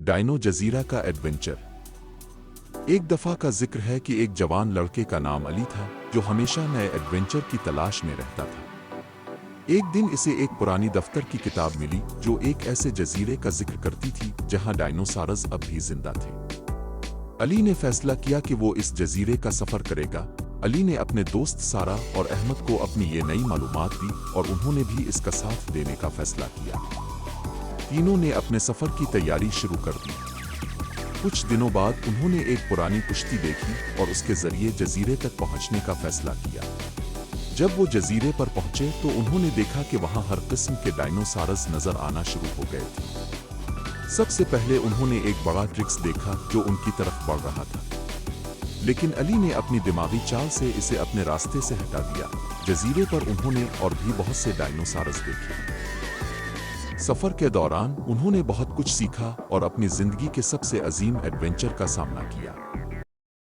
Dino जजीरा का adventure. एक दफा का जिक्र है कि एक जवान लड़के का नाम अली था जो हमेशा नए एडवेंचर की तलाश में रहता था। एक दिन इसे एक पुरानी दफ्तर की किताब मिली जो एक ऐसे जजीरे का जिक्र करती थी जहां डायनोसॉरस अब भी जिंदा थे। अली ने फैसला किया कि वो इस जजीरे का सफर करेगा। अली ने अपने दोस्त सारा और अहमद को अपनी ये नई मालूमात दी और उन्होंने भी इसका साथ देने का फैसला किया। तीनों ने अपने सफर की तैयारी शुरू कर दी। कुछ दिनों बाद उन्होंने एक पुरानी कुश्ती देखी और उसके जरिए जजीरे तक पहुंचने का फैसला किया। जब वो जजीरे पर पहुंचे तो उन्होंने देखा कि वहां हर किस्म के डायनोसॉरस नजर आना शुरू हो गए थे। सबसे पहले उन्होंने एक बड़ा ट्रिक्स देखा जो उनकी तरफ बढ़ रहा था, लेकिन अली ने अपनी दिमागी चाल से इसे अपने रास्ते से हटा दिया। जजीरे पर उन्होंने और भी बहुत से डायनोसॉरस देखे। सफर के दौरान उन्होंने बहुत कुछ सीखा और अपनी जिंदगी के सबसे अजीम एडवेंचर का सामना किया।